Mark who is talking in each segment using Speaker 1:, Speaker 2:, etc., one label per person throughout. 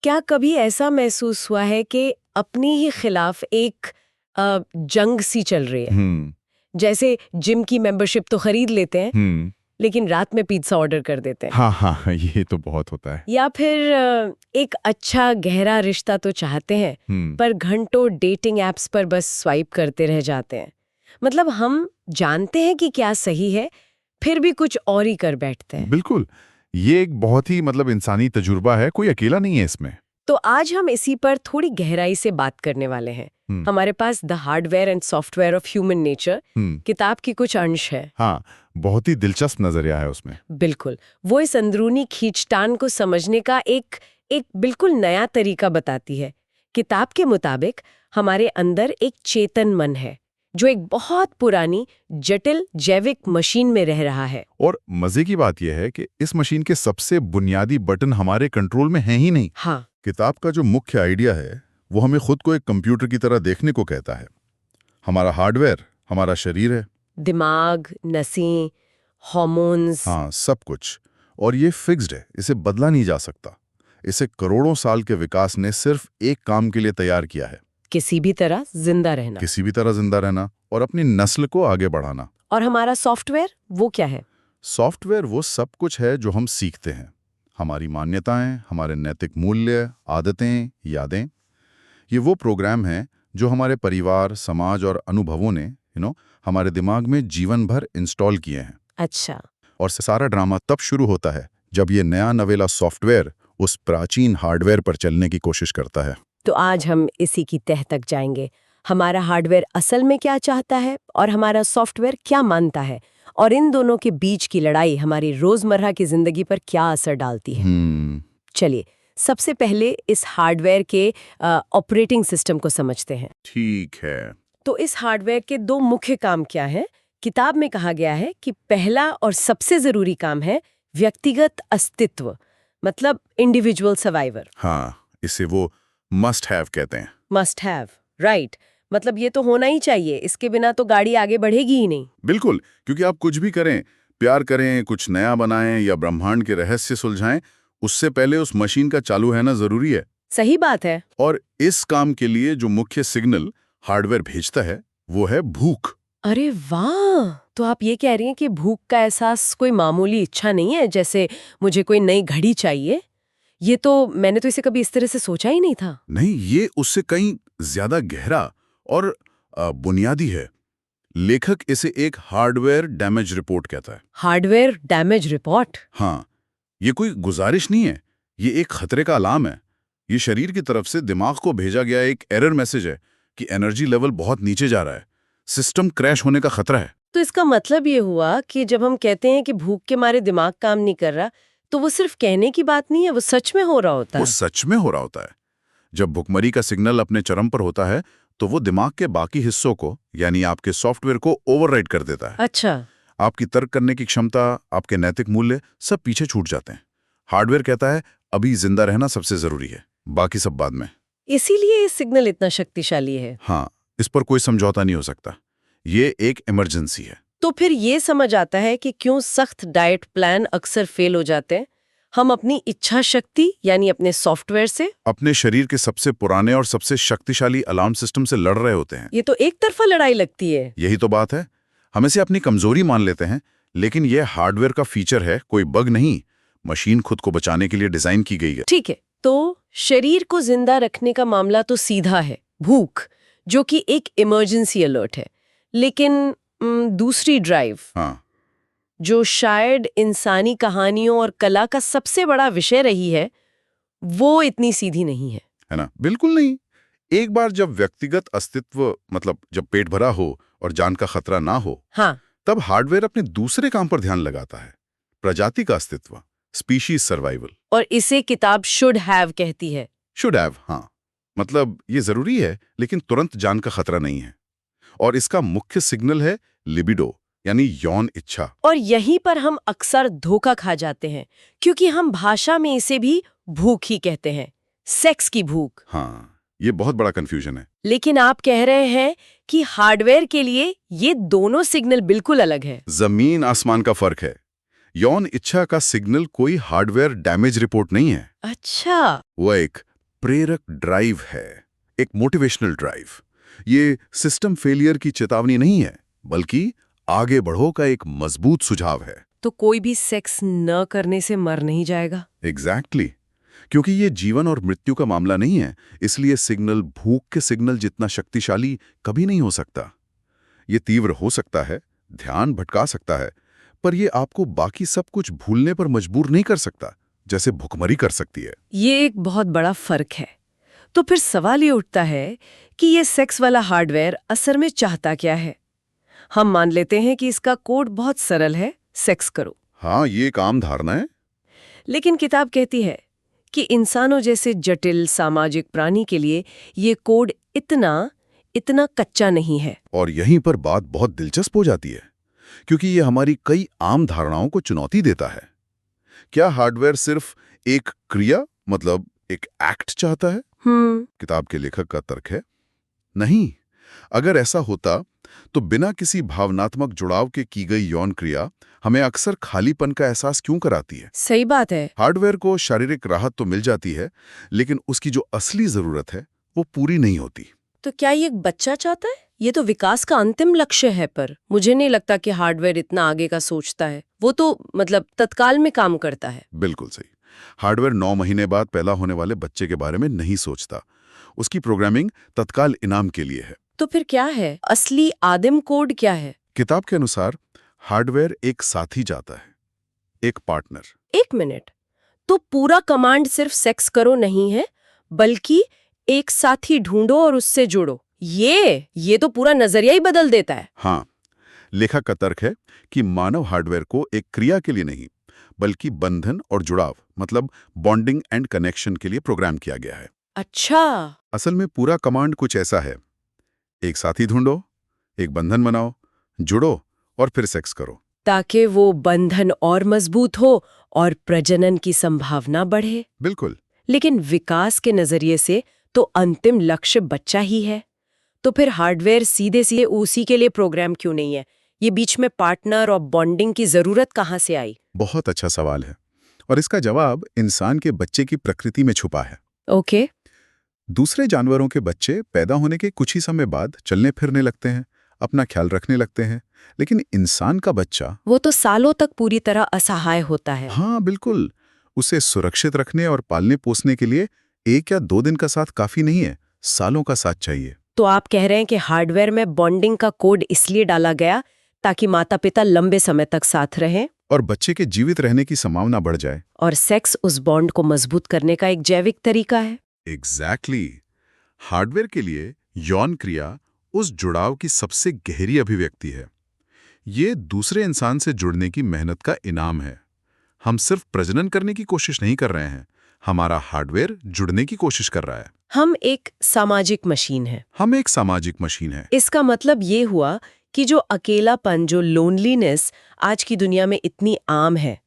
Speaker 1: क्या कभी ऐसा महसूस हुआ है कि अपने ही खिलाफ एक जंग सी चल रही है? जैसे जिम की मेंबरशिप तो खरीद लेते हैं, लेकिन रात में पिज्जा ऑर्डर कर देते हैं।
Speaker 2: हाँ हाँ, ये तो बहुत होता है।
Speaker 1: या फिर एक अच्छा गहरा रिश्ता तो चाहते हैं, पर घंटों डेटिंग एप्स पर बस स्वाइप करते रह जाते हैं। मतलब हम जानते हैं कि क्या सही है, फिर भी कुछ और ही कर बैठते हैं।
Speaker 2: बिल्कुल, ये एक बहुत ही इंसानी तजुर्बा है, कोई अकेला नहीं है इसमें।
Speaker 1: तो आज हम इसी पर थोड़ी गहराई से बात करने वाले हैं। हमारे पास the hardware and software of human nature किताब की कुछ अंश है।
Speaker 2: हाँ, बहुत ही दिलचस्प नजरिया है उसमें।
Speaker 1: बिल्कुल, वो इस अंदरूनी खींचतान को समझने का एक बिल्कुल नया तरीका बताती है। किताब के मुताबिक हमारे अंदर एक चेतन मन है जो एक बहुत पुरानी जटिल जैविक मशीन में रह रहा है।
Speaker 2: और मजे की बात यह है कि इस मशीन के सबसे बुनियादी बटन हमारे कंट्रोल में हैं ही नहीं।
Speaker 1: हाँ,
Speaker 2: किताब का जो मुख्य आइडिया है वो हमें खुद को एक कंप्यूटर की तरह देखने को कहता है। हमारा हार्डवेयर हमारा शरीर है,
Speaker 1: दिमाग, नसें, हार्मोन्स।
Speaker 2: हाँ सब कुछ। और ये फिक्स्ड है, इसे बदला नहीं जा सकता। इसे करोड़ों साल के विकास ने सिर्फ एक काम के लिए तैयार किया है,
Speaker 1: किसी भी तरह जिंदा रहना।
Speaker 2: किसी भी तरह जिंदा रहना और अपनी नस्ल को आगे बढ़ाना।
Speaker 1: और हमारा सॉफ्टवेयर वो क्या है?
Speaker 2: सॉफ्टवेयर वो सब कुछ है जो हम सीखते हैं। हमारी मान्यताएं, हमारे नैतिक मूल्य, आदतें, यादें। ये वो प्रोग्राम हैं जो हमारे परिवार, समाज और अनुभवों ने हमारे दिमाग में जीवन भर इंस्टॉल किए हैं।
Speaker 1: अच्छा।
Speaker 2: और सारा ड्रामा तब शुरू होता है जब ये नया नवेला सॉफ्टवेयर उस प्राचीन हार्डवेयर पर चलने की कोशिश करता है।
Speaker 1: तो आज हम इसी की तह तक जाएंगे। हमारा हार्डवेयर असल में क्या चाहता है और हमारा सॉफ्टवेयर क्या मानता है, और इन दोनों के बीच की लड़ाई हमारी रोजमर्रा की जिंदगी पर क्या असर डालती है। चलिए, सबसे पहले इस हार्डवेयर के ऑपरेटिंग सिस्टम को समझते हैं।
Speaker 2: ठीक है।
Speaker 1: तो इस हार्डवेयर के दो मुख्य काम क्या हैं? किताब में कहा गया है कि पहला और सबसे जरूरी काम है व्यक्तिगत अस्तित्व, मतलब इंडिविजुअल सर्वाइवर।
Speaker 2: हाँ, इसे वो मस्ट हैव कहते हैं।
Speaker 1: Must have, right. मतलब ये तो होना ही चाहिए, इसके बिना तो गाड़ी आगे बढ़ेगी ही नहीं।
Speaker 2: बिल्कुल, क्योंकि आप कुछ भी करें, प्यार करें, कुछ नया बनाएं या ब्रह्मांड के रहस्य सुलझाएं, उससे पहले उस मशीन का चालू रहना जरूरी है।
Speaker 1: सही बात है।
Speaker 2: और इस काम के लिए जो मुख्य सिग्नल हार्डवेयर भेजता है वो है भूख।
Speaker 1: अरे वाह! तो आप ये कह रही हैं कि भूख का एहसास कोई मामूली इच्छा नहीं है, जैसे मुझे कोई नई घड़ी चाहिए। ये तो मैंने तो इसे कभी इस तरह से सोचा ही नहीं था।
Speaker 2: नहीं, ये उससे कहीं ज्यादा गहरा और बुनियादी है। लेखक इसे एक हार्डवेयर डैमेज रिपोर्ट कहता है।
Speaker 1: Hardware damage report?
Speaker 2: हाँ, ये कोई गुजारिश नहीं है, ये एक खतरे का अलार्म है। ये शरीर की तरफ से दिमाग को भेजा गया एक एरर मैसेज है कि एनर्जी लेवल बहुत नीचे जा रहा है, सिस्टम क्रैश होने का खतरा है।
Speaker 1: तो इसका मतलब ये हुआ कि जब हम कहते हैं कि भूख के मारे दिमाग काम नहीं कर रहा, तो वो सिर्फ कहने की बात नहीं है, वो सच में हो रहा होता है।
Speaker 2: वो सच में हो रहा होता है। जब भुखमरी का सिग्नल अपने चरम पर होता है तो वो दिमाग के बाकी हिस्सों को, यानी आपके सॉफ्टवेयर को ओवरराइड कर देता है।
Speaker 1: अच्छा।
Speaker 2: आपकी तर्क करने की क्षमता, आपके नैतिक मूल्य सब पीछे छूट जाते हैं। हार्डवेयर कहता है अभी जिंदा रहना सबसे जरूरी है, बाकी सब बाद में।
Speaker 1: इसीलिए ये सिग्नल इतना शक्तिशाली है।
Speaker 2: हाँ, इस पर कोई समझौता नहीं हो सकता। ये एक इमरजेंसी है।
Speaker 1: तो फिर ये समझ आता है कि क्यों सख्त डाइट प्लान अक्सर फेल हो जाते हैं। हम अपनी इच्छा शक्ति यानी अपने सॉफ्टवेयर से,
Speaker 2: अपने शरीर के सबसे पुराने और सबसे शक्तिशाली अलार्म सिस्टम से लड़ रहे होते हैं।
Speaker 1: ये तो एक तरफा लड़ाई लगती है।
Speaker 2: यही तो बात है। हम इसे अपनी कमजोरी मान लेते हैं, लेकिन यह हार्डवेयर का फीचर है, कोई बग नहीं। मशीन खुद को बचाने के लिए डिजाइन की गई है।
Speaker 1: ठीक है, तो शरीर को जिंदा रखने का मामला तो सीधा है, भूख, जो कि एक इमरजेंसी अलर्ट है। लेकिन दूसरी ड्राइव,
Speaker 2: हाँ,
Speaker 1: जो शायद इंसानी कहानियों और कला का सबसे बड़ा विषय रही है, वो इतनी सीधी नहीं है
Speaker 2: ना? बिल्कुल नहीं। एक बार जब व्यक्तिगत अस्तित्व, मतलब जब पेट भरा हो और जान का खतरा ना हो,
Speaker 1: हाँ,
Speaker 2: तब हार्डवेयर अपने दूसरे काम पर ध्यान लगाता है, प्रजाति का अस्तित्व, स्पीशीज सर्वाइवल।
Speaker 1: और इसे किताब शुड हैव कहती है।
Speaker 2: शुड हैव, हाँ, मतलब ये जरूरी है लेकिन तुरंत जान का खतरा नहीं है। और इसका मुख्य सिग्नल है लिबिडो, यानी यौन इच्छा।
Speaker 1: और यहीं पर हम अक्सर धोखा खा जाते हैं, क्योंकि हम भाषा में इसे भी भूख ही कहते हैं, सेक्स की भूख।
Speaker 2: हाँ, ये बहुत बड़ा कंफ्यूजन है।
Speaker 1: लेकिन आप कह रहे हैं कि हार्डवेयर के लिए ये दोनों सिग्नल बिल्कुल अलग है।
Speaker 2: जमीन आसमान का फर्क है। यौन इच्छा का सिग्नल कोई हार्डवेयर डैमेज रिपोर्ट नहीं है।
Speaker 1: अच्छा।
Speaker 2: वो एक प्रेरक ड्राइव है, एक मोटिवेशनल ड्राइव। ये सिस्टम फेलियर की चेतावनी नहीं है, बल्कि आगे बढ़ो का एक मजबूत सुझाव है।
Speaker 1: तो कोई भी सेक्स न करने से मर नहीं जाएगा?
Speaker 2: एग्जैक्टली क्योंकि ये जीवन और मृत्यु का मामला नहीं है, इसलिए सिग्नल भूख के सिग्नल जितना शक्तिशाली कभी नहीं हो सकता। ये तीव्र हो सकता है, ध्यान भटका सकता है, पर ये आपको बाकी सब कुछ भूलने पर मजबूर नहीं कर सकता, जैसे भुखमरी कर सकती है।
Speaker 1: ये एक बहुत बड़ा फर्क है। तो फिर सवाल ये उठता है कि ये सेक्स वाला हार्डवेयर असल में चाहता क्या है? हम मान लेते हैं कि इसका कोड बहुत सरल है, सेक्स करो।
Speaker 2: हाँ, ये एक आम धारणा है।
Speaker 1: लेकिन किताब कहती है कि इंसानों जैसे जटिल सामाजिक प्राणी के लिए ये कोड इतना कच्चा नहीं है।
Speaker 2: और यहीं पर बात बहुत दिलचस्प हो जाती है, क्योंकि ये हमारी कई आम धारणाओं को चुनौती देता है। क्या हार्डवेयर सिर्फ एक क्रिया, मतलब एक एक्ट चाहता है? किताब के लेखक का तर्क है, नहीं। अगर ऐसा होता तो बिना किसी भावनात्मक जुड़ाव के की गई यौन क्रिया हमें अक्सर खालीपन का एहसास क्यों कराती है?
Speaker 1: सही बात है।
Speaker 2: हार्डवेयर को शारीरिक राहत तो मिल जाती है, लेकिन उसकी जो असली जरूरत है वो पूरी नहीं होती।
Speaker 1: तो क्या ये एक बच्चा चाहता है? ये तो विकास का अंतिम लक्ष्य है, पर मुझे नहीं लगता कि हार्डवेयर इतना आगे का सोचता है। वो तो तत्काल में काम करता है।
Speaker 2: बिल्कुल सही। हार्डवेयर 9 महीने बाद पैदा होने वाले बच्चे के बारे में नहीं सोचता। उसकी प्रोग्रामिंग तत्काल इनाम के लिए है।
Speaker 1: तो फिर क्या है असली आदिम कोड? क्या है?
Speaker 2: किताब के अनुसार हार्डवेयर एक साथी चाहता है, एक पार्टनर।
Speaker 1: एक मिनट, तो पूरा कमांड सिर्फ सेक्स करो नहीं है, बल्कि एक साथी ढूंढो और उससे जुड़ो। ये तो पूरा नजरिया ही बदल देता है।
Speaker 2: हाँ, लेखक का तर्क है कि मानव हार्डवेयर को एक क्रिया के लिए नहीं, बल्कि बंधन और जुड़ाव, मतलब बॉन्डिंग एंड कनेक्शन के लिए प्रोग्राम किया गया है।
Speaker 1: अच्छा।
Speaker 2: असल में पूरा कमांड कुछ ऐसा है: एक साथी ढूंढो, एक बंधन बनाओ, जुड़ो और फिर सेक्स करो,
Speaker 1: ताकि वो बंधन और मजबूत हो और प्रजनन की संभावना बढ़े।
Speaker 2: बिल्कुल।
Speaker 1: लेकिन विकास के नजरिए से तो अंतिम लक्ष्य बच्चा ही है। तो फिर हार्डवेयर सीधे सीधे उसी के लिए प्रोग्राम क्यों नहीं है? ये बीच में पार्टनर और बॉन्डिंग की जरूरत कहाँ से आई?
Speaker 2: बहुत अच्छा सवाल है, और इसका जवाब इंसान के बच्चे की प्रकृति में छुपा है।
Speaker 1: ओके।
Speaker 2: दूसरे जानवरों के बच्चे पैदा होने के कुछ ही समय बाद चलने फिरने लगते हैं, अपना ख्याल रखने लगते हैं, लेकिन इंसान का बच्चा
Speaker 1: वो तो सालों तक पूरी तरह असहाय होता है।
Speaker 2: हाँ बिल्कुल, उसे सुरक्षित रखने और पालने पोसने के लिए 1 या 2 दिन का साथ काफी नहीं है, सालों का साथ चाहिए।
Speaker 1: तो आप कह रहे हैं कि हार्डवेयर में बॉन्डिंग का कोड इसलिए डाला गया ताकि माता पिता लंबे समय तक साथ रहें
Speaker 2: और बच्चे के जीवित रहने की संभावना बढ़ जाए।
Speaker 1: और सेक्स उस बॉन्ड को मजबूत करने का एक जैविक तरीका है।
Speaker 2: एग्जैक्टली। हार्डवेयर के लिए यौन क्रिया उस जुड़ाव की सबसे गहरी अभिव्यक्ति है। ये दूसरे इंसान से जुड़ने की मेहनत का इनाम है। हम सिर्फ प्रजनन करने की कोशिश नहीं कर रहे हैं, हमारा हार्डवेयर जुड़ने की कोशिश कर रहा है।
Speaker 1: हम एक सामाजिक मशीन है।
Speaker 2: हम एक सामाजिक मशीन है।
Speaker 1: इसका मतलब ये हुआ कि जो अकेलापन, जो लोनलीनेस आज की दुनिया में इतनी आम है,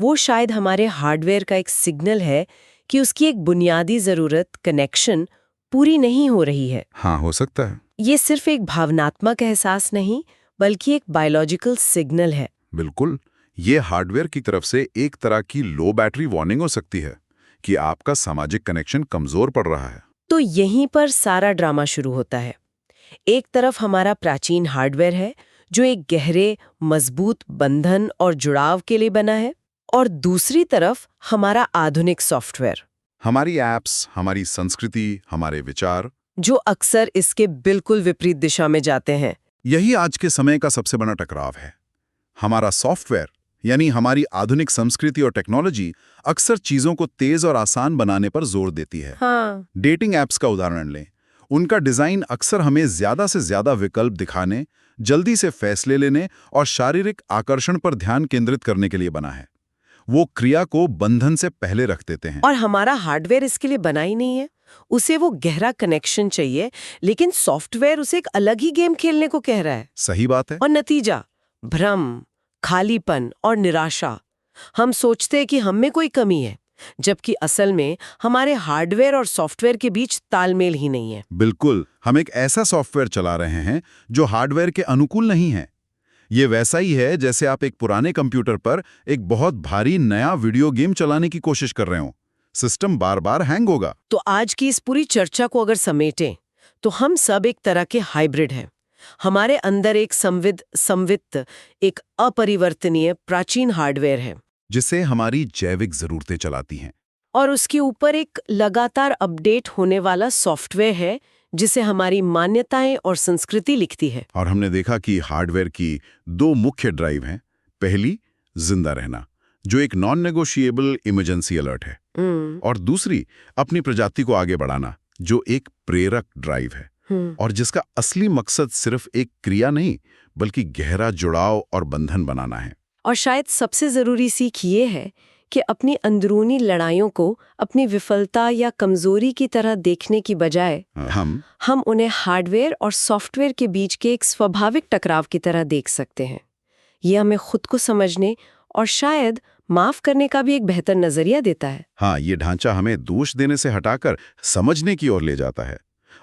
Speaker 1: वो शायद हमारे हार्डवेयर का एक सिग्नल है कि उसकी एक बुनियादी जरूरत, कनेक्शन, पूरी नहीं हो रही है।
Speaker 2: हाँ, हो सकता है।
Speaker 1: ये सिर्फ एक भावनात्मक एहसास नहीं, बल्कि एक बायोलॉजिकल सिग्नल है।
Speaker 2: बिल्कुल, ये हार्डवेयर की तरफ से एक तरह की लो बैटरी वार्निंग हो सकती है कि आपका सामाजिक कनेक्शन कमजोर पड़ रहा है।
Speaker 1: तो यहीं पर सारा ड्रामा शुरू होता है। एक तरफ हमारा प्राचीन हार्डवेयर है जो एक गहरे, मजबूत बंधन और जुड़ाव के लिए बना है, और दूसरी तरफ हमारा आधुनिक सॉफ्टवेयर,
Speaker 2: हमारी एप्स, हमारी संस्कृति, हमारे विचार,
Speaker 1: जो अक्सर इसके बिल्कुल विपरीत दिशा में जाते हैं।
Speaker 2: यही आज के समय का सबसे बड़ा टकराव है। हमारा सॉफ्टवेयर, यानी हमारी आधुनिक संस्कृति और टेक्नोलॉजी, अक्सर चीजों को तेज और आसान बनाने पर जोर देती है।
Speaker 1: हाँ।
Speaker 2: डेटिंग ऐप्स का उदाहरण लें। उनका डिजाइन अक्सर हमें ज्यादा से ज्यादा विकल्प दिखाने, जल्दी से फैसले लेने और शारीरिक आकर्षण पर ध्यान केंद्रित करने के लिए बना है। वो क्रिया को बंधन से पहले रख देते हैं।
Speaker 1: और हमारा हार्डवेयर इसके लिए बना ही नहीं है। उसे वो गहरा कनेक्शन चाहिए, लेकिन सॉफ्टवेयर उसे एक अलग ही गेम खेलने को कह रहा है।
Speaker 2: सही बात है।
Speaker 1: और नतीजा भ्रम, खालीपन और निराशा। हम सोचते हैं कि हम में कोई कमी है, जबकि असल में हमारे हार्डवेयर और सॉफ्टवेयर के बीच तालमेल ही नहीं है।
Speaker 2: बिल्कुल, हम एक ऐसा सॉफ्टवेयर चला रहे हैं जो हार्डवेयर के अनुकूल नहीं है। ये वैसा ही है जैसे आप एक पुराने कंप्यूटर पर एक बहुत भारी नया वीडियो गेम चलाने की कोशिश कर रहे हो। सिस्टम बार बार हैंग होगा।
Speaker 1: तो आज की इस पूरी चर्चा को अगर समेटें तो हम सब एक तरह के हाइब्रिड हैं। हमारे अंदर एक संवित एक अपरिवर्तनीय प्राचीन हार्डवेयर है
Speaker 2: जिसे हमारी जैविक जरूरतें चलाती हैं।
Speaker 1: और उसके ऊपर एक लगातार अपडेट होने वाला सॉफ्टवेयर है जिसे हमारी मान्यताएं और संस्कृति लिखती है।
Speaker 2: और हमने देखा कि हार्डवेयर की दो मुख्य ड्राइव हैं। पहली, जिंदा रहना, जो एक नॉन नेगोशिएबल इमरजेंसी अलर्ट है, और दूसरी, अपनी प्रजाति को आगे बढ़ाना, जो एक प्रेरक ड्राइव है और जिसका असली मकसद सिर्फ एक क्रिया नहीं बल्कि गहरा जुड़ाव और बंधन बनाना है।
Speaker 1: और शायद सबसे जरूरी सीख ये है कि अपनी अंदरूनी लड़ाइयों को अपनी विफलता या कमजोरी की तरह देखने की बजाय हम उन्हें हार्डवेयर और सॉफ्टवेयर के बीच के एक स्वाभाविक टकराव की तरह देख सकते हैं। ये हमें खुद को समझने और शायद माफ करने का भी एक बेहतर नजरिया देता है।
Speaker 2: हाँ, ये ढांचा हमें दोष देने से हटाकर समझने की ओर ले जाता है,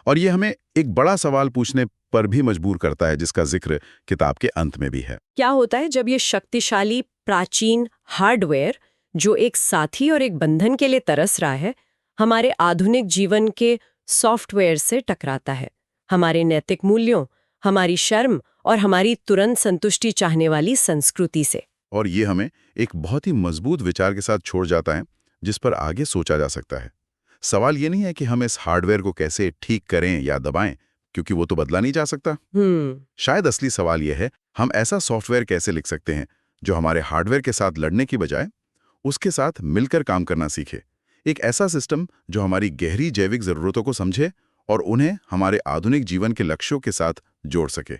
Speaker 2: और ये हमें एक बड़ा सवाल पूछने पर भी मजबूर करता है, जिसका जिक्र किताब के अंत में भी है।
Speaker 1: क्या होता है जब ये शक्तिशाली प्राचीन हार्डवेयर, जो एक साथी और एक बंधन के लिए तरस रहा है, हमारे आधुनिक जीवन के सॉफ्टवेयर से टकराता है, हमारे नैतिक मूल्यों, हमारी शर्म और हमारी तुरंत संतुष्टि चाहने वाली संस्कृति से?
Speaker 2: और ये हमें एक बहुत ही मजबूत विचार के साथ छोड़ जाता है जिस पर आगे सोचा जा सकता है। सवाल ये नहीं है कि हम इस हार्डवेयर को कैसे ठीक करें या दबाएं, क्योंकि वो तो बदला नहीं जा सकता। शायद असली सवाल यह है, हम ऐसा सॉफ्टवेयर कैसे लिख सकते हैं जो हमारे हार्डवेयर के साथ लड़ने की बजाय उसके साथ मिलकर काम करना सीखे। एक ऐसा सिस्टम जो हमारी गहरी जैविक जरूरतों को समझे और उन्हें हमारे आधुनिक जीवन के लक्ष्यों के साथ जोड़ सके।